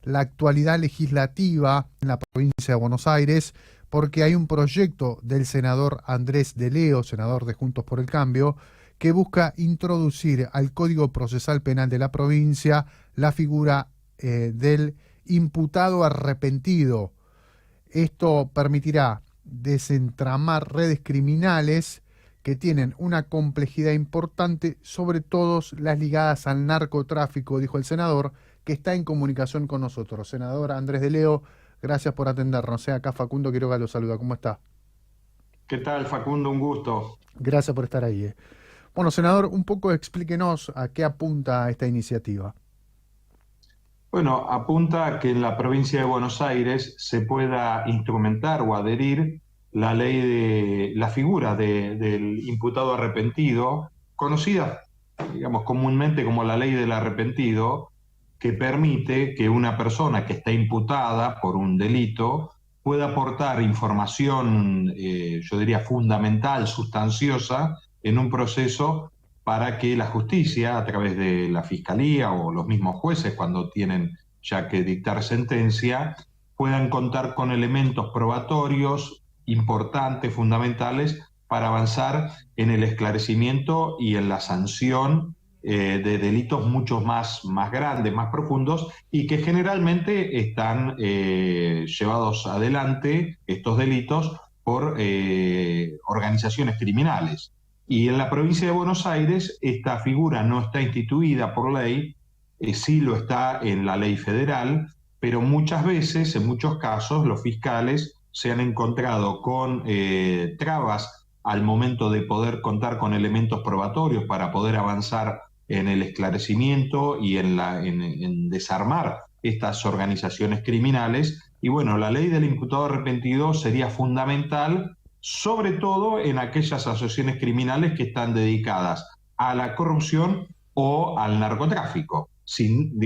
la actualidad legislativa en la provincia de Buenos Aires, porque hay un proyecto del senador Andrés de Leo, senador de Juntos por el Cambio, que busca introducir al Código Procesal Penal de la provincia la figura del imputado arrepentido. Esto permitirá desentramar redes criminales que tienen una complejidad importante, sobre todo las ligadas al narcotráfico, dijo el senador, que está en comunicación con nosotros. Senador Andrés de Leo, gracias por atendernos. Acá Facundo Quiroga lo saluda. ¿Cómo está? ¿Qué tal, Facundo? Un gusto. Gracias por estar ahí. Bueno, senador, un poco explíquenos a qué apunta esta iniciativa. Bueno, apunta a que en la provincia de Buenos Aires se pueda instrumentar o adherir la ley de la figura del imputado arrepentido, conocida, digamos, comúnmente como la ley del arrepentido, que permite que una persona que está imputada por un delito pueda aportar información, yo diría, fundamental, sustanciosa, en un proceso para que la justicia, a través de la fiscalía o los mismos jueces, cuando tienen ya que dictar sentencia, puedan contar con elementos probatorios importantes, fundamentales, para avanzar en el esclarecimiento y en la sanción de delitos mucho más grandes, más profundos, y que generalmente están llevados adelante, estos delitos, por organizaciones criminales. Y en la provincia de Buenos Aires esta figura no está instituida por ley, sí lo está en la ley federal, pero muchas veces, en muchos casos, los fiscales se han encontrado con trabas al momento de poder contar con elementos probatorios para poder avanzar en el esclarecimiento y en desarmar estas organizaciones criminales. Y bueno, la ley del imputado arrepentido sería fundamental, sobre todo en aquellas asociaciones criminales que están dedicadas a la corrupción o al narcotráfico, sin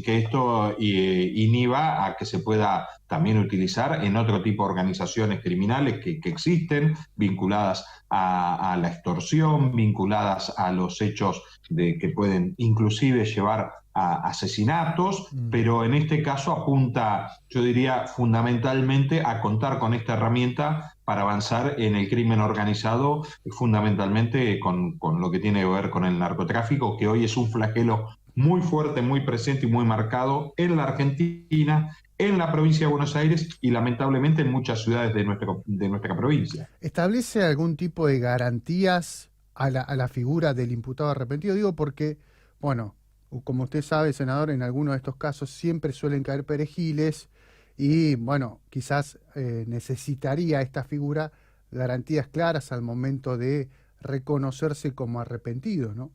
que esto inhiba a que se pueda también utilizar en otro tipo de organizaciones criminales que existen, vinculadas a la extorsión, vinculadas a los hechos que pueden inclusive llevar a asesinatos, pero en este caso apunta, yo diría, fundamentalmente a contar con esta herramienta para avanzar en el crimen organizado, fundamentalmente con lo que tiene que ver con el narcotráfico, que hoy es un flagelo muy fuerte, muy presente y muy marcado en la Argentina, en la provincia de Buenos Aires y lamentablemente en muchas ciudades de nuestra provincia. ¿Establece algún tipo de garantías a la figura del imputado arrepentido? Digo porque, bueno, como usted sabe, senador, en algunos de estos casos siempre suelen caer perejiles y, bueno, quizás necesitaría esta figura garantías claras al momento de reconocerse como arrepentido, ¿no?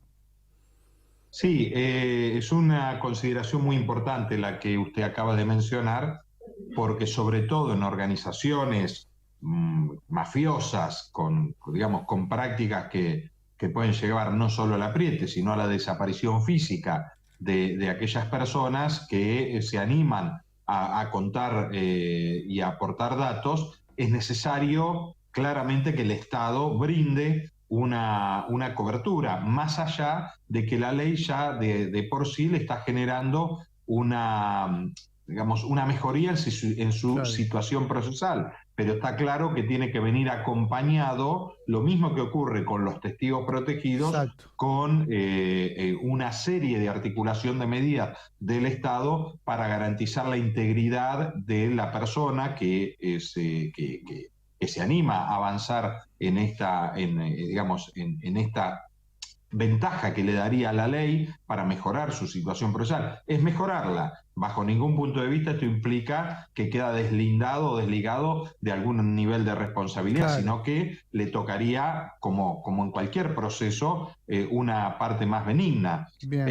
Sí, es una consideración muy importante la que usted acaba de mencionar, porque sobre todo en organizaciones mafiosas, digamos, con prácticas que pueden llevar no solo al apriete, sino a la desaparición física de aquellas personas que se animan a contar y a aportar datos, es necesario claramente que el Estado brinde una cobertura, más allá de que la ley ya de por sí le está generando digamos, una mejoría en su Claro. situación procesal. Pero está claro que tiene que venir acompañado, lo mismo que ocurre con los testigos protegidos, Exacto. con una serie de articulación de medidas del Estado para garantizar la integridad de la persona que se anima a avanzar digamos, en esta ventaja que le daría la ley para mejorar su situación procesal. Es mejorarla. Bajo ningún punto de vista esto implica que queda deslindado o desligado de algún nivel de responsabilidad, Claro. sino que le tocaría, como en cualquier proceso, una parte más benigna. Bien.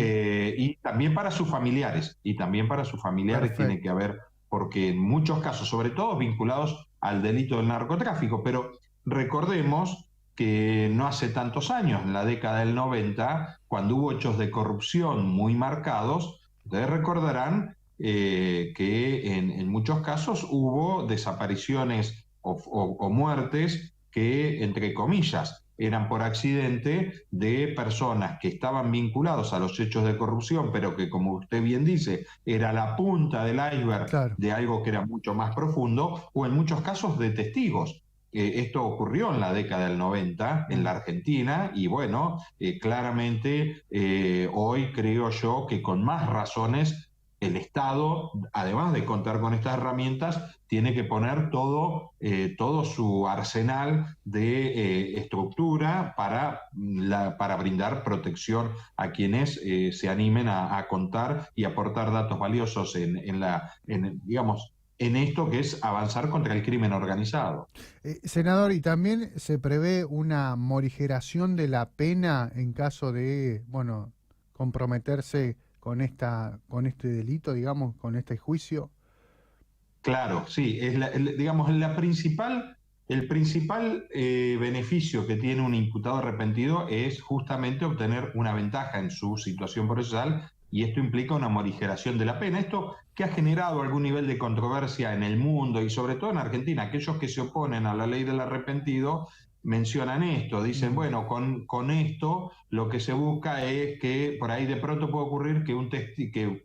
Y también para sus familiares, tiene que Perfecto. haber, porque en muchos casos, sobre todo vinculados al delito del narcotráfico, pero recordemos que no hace tantos años, en la década del 90, cuando hubo hechos de corrupción muy marcados, ustedes recordarán que en muchos casos hubo desapariciones o muertes que, entre comillas, eran por accidente de personas que estaban vinculados a los hechos de corrupción, pero que, como usted bien dice, era la punta del iceberg Claro. de algo que era mucho más profundo, o en muchos casos de testigos. Esto ocurrió en la década del 90 en la Argentina y bueno, claramente hoy creo yo que con más razones el Estado, además de contar con estas herramientas, tiene que poner todo su arsenal de estructura para brindar protección a quienes se animen a contar y aportar datos valiosos digamos, en esto que es avanzar contra el crimen organizado. Senador, ¿y también se prevé una morigeración de la pena en caso de, bueno, comprometerse con este delito, digamos, con este juicio? Claro, sí, digamos, el principal beneficio que tiene un imputado arrepentido es justamente obtener una ventaja en su situación procesal y esto implica una morigeración de la pena. Esto que ha generado algún nivel de controversia en el mundo y sobre todo en Argentina. Aquellos que se oponen a la ley del arrepentido mencionan esto, dicen, bueno, con esto lo que se busca es que por ahí de pronto puede ocurrir que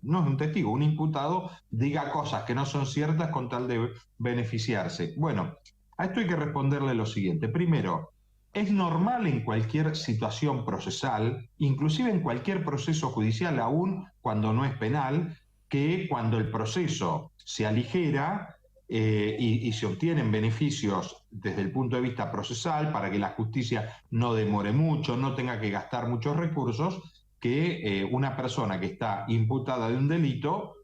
no es un testigo, un imputado diga cosas que no son ciertas con tal de beneficiarse. Bueno, a esto hay que responderle lo siguiente. Primero, es normal en cualquier situación procesal, inclusive en cualquier proceso judicial, aún cuando no es penal, que cuando el proceso se aligera, y se obtienen beneficios desde el punto de vista procesal para que la justicia no demore mucho, no tenga que gastar muchos recursos, que una persona que está imputada de un delito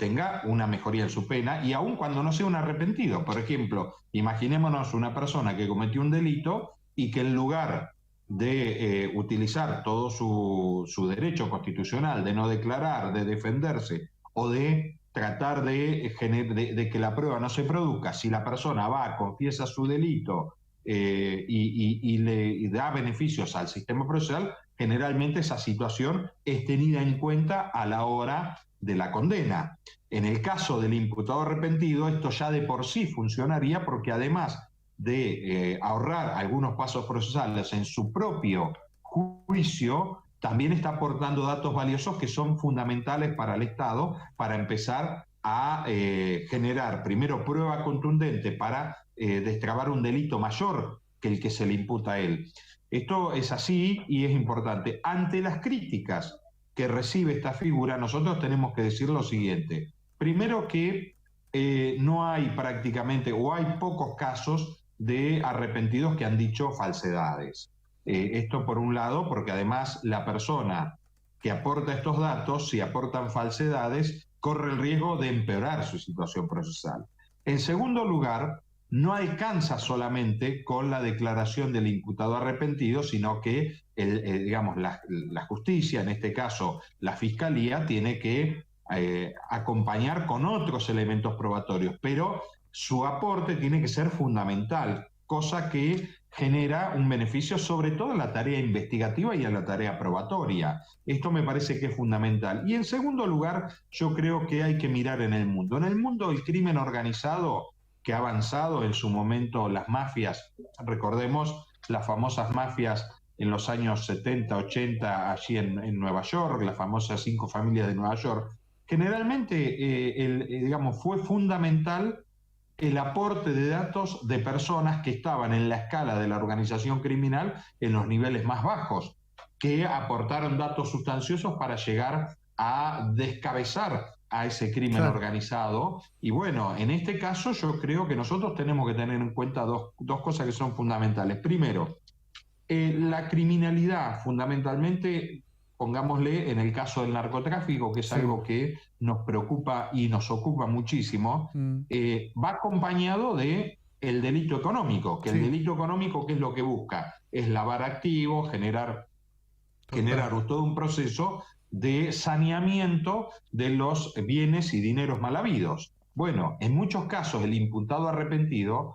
tenga una mejoría en su pena y aun cuando no sea un arrepentido. Por ejemplo, imaginémonos una persona que cometió un delito y que en lugar de utilizar todo su derecho constitucional de no declarar, de defenderse o de tratar de que la prueba no se produzca, si la persona va, confiesa su delito y le da beneficios al sistema procesal, generalmente esa situación es tenida en cuenta a la hora de la condena. En el caso del imputado arrepentido, esto ya de por sí funcionaría porque además de ahorrar algunos pasos procesales en su propio juicio, también está aportando datos valiosos que son fundamentales para el Estado para empezar a generar primero prueba contundente para destrabar un delito mayor que el que se le imputa a él. Esto es así y es importante. Ante las críticas que recibe esta figura, nosotros tenemos que decir lo siguiente. Primero que no hay prácticamente o hay pocos casos de arrepentidos que han dicho falsedades. Esto por un lado, porque además la persona que aporta estos datos, si aportan falsedades, corre el riesgo de empeorar su situación procesal. En segundo lugar, no alcanza solamente con la declaración del imputado arrepentido, sino que digamos, la justicia, en este caso la fiscalía, tiene que acompañar con otros elementos probatorios, pero su aporte tiene que ser fundamental, cosa que genera un beneficio sobre todo en la tarea investigativa y en la tarea probatoria. Esto me parece que es fundamental. Y en segundo lugar, yo creo que hay que mirar en el mundo. En el mundo el crimen organizado que ha avanzado en su momento, las mafias, recordemos las famosas mafias en los años 70, 80, allí en Nueva York, las famosas 5 familias de Nueva York, generalmente digamos, fue fundamental el aporte de datos de personas que estaban en la escala de la organización criminal en los niveles más bajos, que aportaron datos sustanciosos para llegar a descabezar a ese crimen organizado. Y bueno, en este caso yo creo que nosotros tenemos que tener en cuenta dos cosas que son fundamentales. Primero, la criminalidad, fundamentalmente, pongámosle en el caso del narcotráfico, que es algo que nos preocupa y nos ocupa muchísimo, va acompañado de el delito económico, que el delito económico, ¿qué es lo que busca? Es lavar activos, generar todo un proceso de saneamiento de los bienes y dineros mal habidos. Bueno, en muchos casos el imputado arrepentido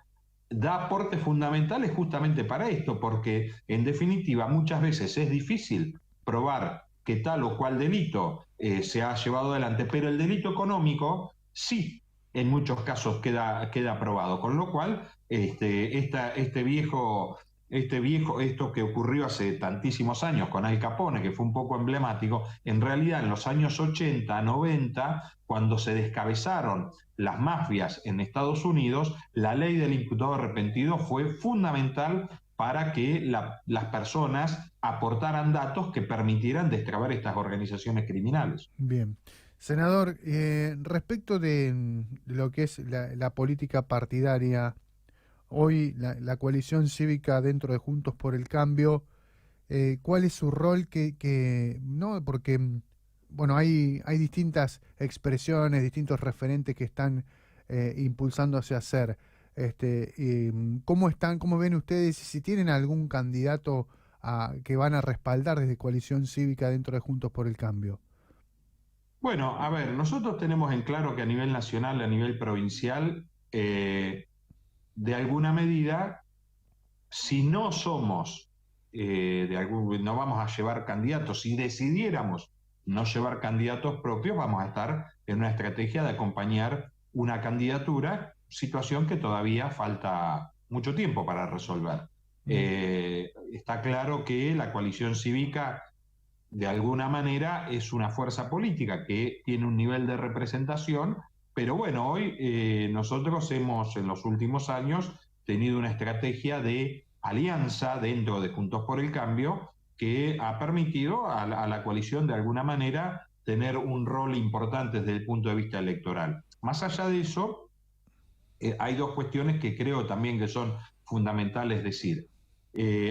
da aportes fundamentales justamente para esto, porque en definitiva muchas veces es difícil probar que tal o cual delito se ha llevado adelante, pero el delito económico sí en muchos casos queda probado, con lo cual este viejo esto que ocurrió hace tantísimos años con Al Capone, que fue un poco emblemático, en realidad en los años 80, 90, cuando se descabezaron las mafias en Estados Unidos, la ley del imputado arrepentido fue fundamental para que las personas aportaran datos que permitieran destrabar estas organizaciones criminales. Bien. Senador, respecto de lo que es la política partidaria, hoy la coalición cívica dentro de Juntos por el Cambio, ¿cuál es su rol? No, porque bueno, hay distintas expresiones, distintos referentes que están impulsándose a hacer. ¿Cómo ven ustedes si tienen algún candidato que van a respaldar desde coalición cívica dentro de Juntos por el Cambio? Bueno, a ver, nosotros tenemos en claro que a nivel nacional, a nivel provincial, de alguna medida, si no somos, no vamos a llevar candidatos, si decidiéramos no llevar candidatos propios, vamos a estar en una estrategia de acompañar una candidatura, situación que todavía falta mucho tiempo para resolver. Está claro que la coalición cívica de alguna manera es una fuerza política que tiene un nivel de representación, pero bueno, hoy nosotros hemos en los últimos años tenido una estrategia de alianza dentro de Juntos por el Cambio que ha permitido a la coalición de alguna manera tener un rol importante desde el punto de vista electoral. Más allá de eso, hay dos cuestiones que creo también que son fundamentales decir.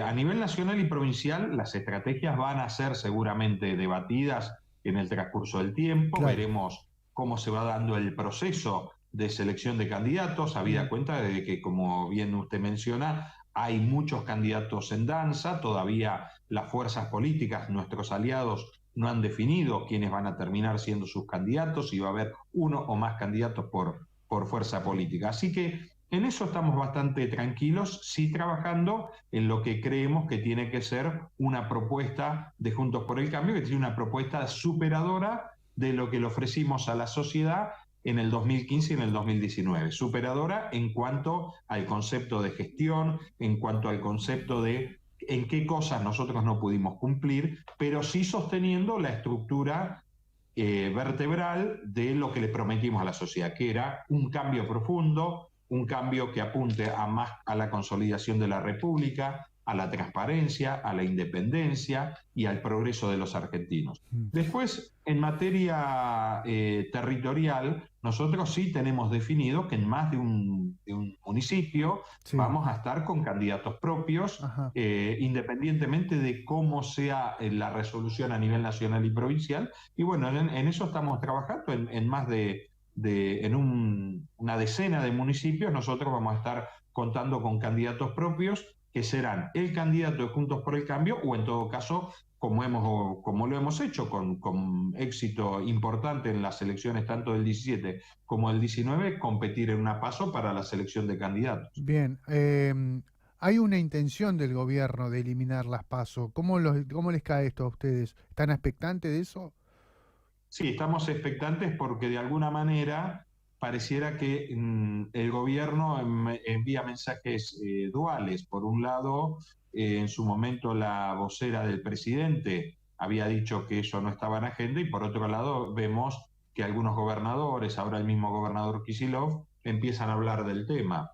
A nivel nacional y provincial, las estrategias van a ser seguramente debatidas en el transcurso del tiempo. Claro. Veremos cómo se va dando el proceso de selección de candidatos, habida cuenta de que, como bien usted menciona, hay muchos candidatos en danza, todavía las fuerzas políticas, nuestros aliados, no han definido quiénes van a terminar siendo sus candidatos, y va a haber uno o más candidatos por fuerza política. Así que en eso estamos bastante tranquilos, sí trabajando en lo que creemos que tiene que ser una propuesta de Juntos por el Cambio, que tiene una propuesta superadora de lo que le ofrecimos a la sociedad en el 2015 y en el 2019. Superadora en cuanto al concepto de gestión, en cuanto al concepto de en qué cosas nosotros no pudimos cumplir, pero sí sosteniendo la estructura vertebral de lo que le prometimos a la sociedad, que era un cambio profundo, un cambio que apunte más a la consolidación de la República, a la transparencia, a la independencia y al progreso de los argentinos. Después, en materia territorial, nosotros sí tenemos definido que en más de un municipio Sí. vamos a estar con candidatos propios, independientemente de cómo sea la resolución a nivel nacional y provincial. Y bueno, en eso estamos trabajando en más una decena de municipios. Nosotros vamos a estar contando con candidatos propios que serán el candidato de Juntos por el Cambio, o en todo caso, como lo hemos hecho con éxito importante en las elecciones tanto del 17 como del 19, competir en una PASO para la selección de candidatos. Bien, hay una intención del gobierno de eliminar las PASO. ¿Cómo les cae esto a ustedes? ¿Están expectantes de eso? Sí, estamos expectantes porque de alguna manera pareciera que el gobierno envía mensajes duales. Por un lado, en su momento la vocera del presidente había dicho que eso no estaba en agenda, y por otro lado vemos que algunos gobernadores, ahora el mismo gobernador Kicillof, empiezan a hablar del tema.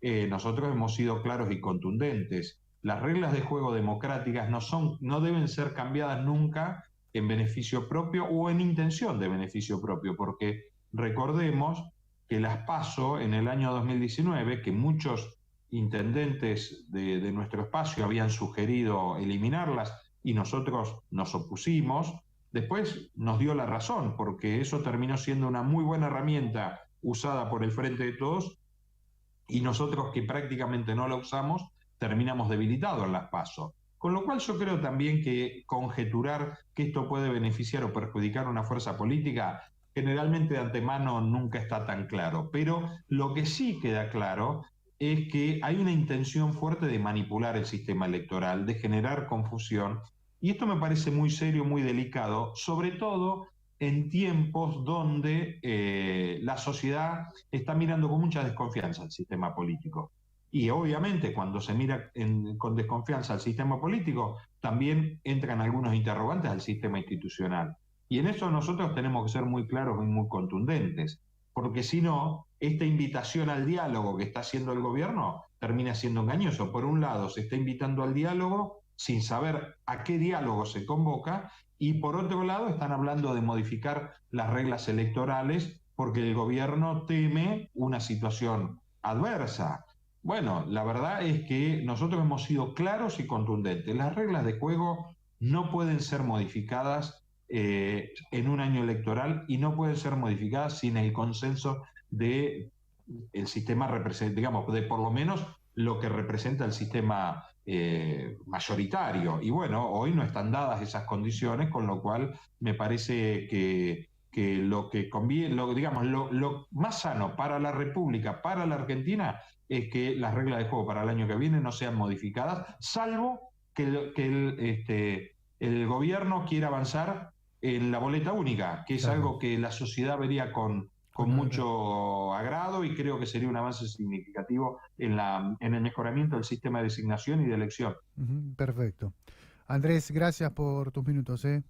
Nosotros hemos sido claros y contundentes. Las reglas de juego democráticas no deben ser cambiadas nunca en beneficio propio o en intención de beneficio propio, porque recordemos que las PASO en el año 2019, que muchos intendentes de nuestro espacio habían sugerido eliminarlas y nosotros nos opusimos, después nos dio la razón, porque eso terminó siendo una muy buena herramienta usada por el Frente de Todos, y nosotros, que prácticamente no la usamos, terminamos debilitados en las PASO. Con lo cual yo creo también que conjeturar que esto puede beneficiar o perjudicar a una fuerza política, generalmente de antemano nunca está tan claro. Pero lo que sí queda claro es que hay una intención fuerte de manipular el sistema electoral, de generar confusión, y esto me parece muy serio, muy delicado, sobre todo en tiempos donde la sociedad está mirando con mucha desconfianza al sistema político. Y obviamente cuando se mira con desconfianza al sistema político, también entran algunos interrogantes al sistema institucional. Y en eso nosotros tenemos que ser muy claros y muy contundentes, porque si no, esta invitación al diálogo que está haciendo el gobierno termina siendo engañoso. Por un lado, se está invitando al diálogo sin saber a qué diálogo se convoca, y por otro lado están hablando de modificar las reglas electorales porque el gobierno teme una situación adversa. Bueno, la verdad es que nosotros hemos sido claros y contundentes. Las reglas de juego no pueden ser modificadas en un año electoral, y no pueden ser modificadas sin el consenso de el sistema digamos, de por lo menos lo que representa el sistema mayoritario. Y bueno, hoy no están dadas esas condiciones, con lo cual me parece que lo que conviene, digamos, lo más sano para la República, para la Argentina, es que las reglas de juego para el año que viene no sean modificadas, salvo el gobierno quiera avanzar en la boleta única, que es Claro, algo que la sociedad vería con mucho agrado, y creo que sería un avance significativo en el mejoramiento del sistema de designación y de elección. perfecto. Andrés, gracias por tus minutos, ¿eh?